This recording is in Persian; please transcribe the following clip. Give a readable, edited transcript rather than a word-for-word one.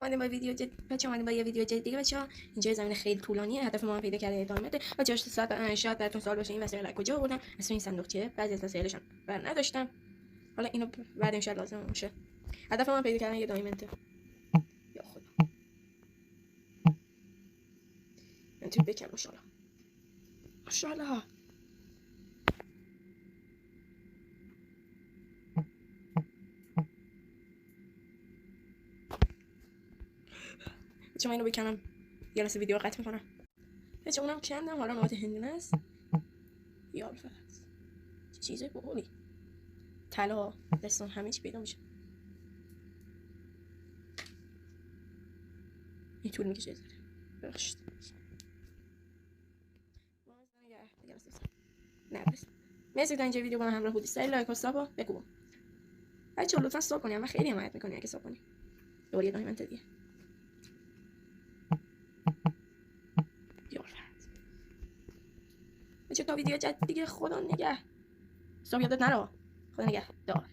اومدیم با ویدیو جدید بچه‌ها، اومدیم با یه ویدیو جدید دیگه بچه‌ها. اینجا زمین خیلی طولانیه، هدف ما پیدا کردن ادامه بچه‌ها. شاید براتون سوال باشه این وسایل از کجا آوردم، اسم این صندوقچیه، بعضی از وسایلشون بر نداشتم، حالا اینو بعد ان شاء الله لازم میشه. هدف ما پیدا کردن یه دایمنته. یا خدا من تو بکن ماشاءالله ماشاءالله. بچه‌ها اینو بکنم یه لحظه ویدیو قطع میکنم. بچه‌ها اونم کندم، حالا نوبت هندونه است. یا فقط چیزای باحالی، طلا، دستان، همه چی پیدا میشه. این طول میکشه ذره، ببخشید. نه بس مرسی تا اینجا ویدیو با من همراه بودی. سری لایک و سابو بکوب. بچه‌ها لطفا ساب کنید، من خیلی حمایت میکنی اگه ساب کنی. دوباره یه دایمنت دیگه. بچه‌ها تا ویدیو جدید دیگه، خدا نگه. ساب یادت نره. خدا نگه دار.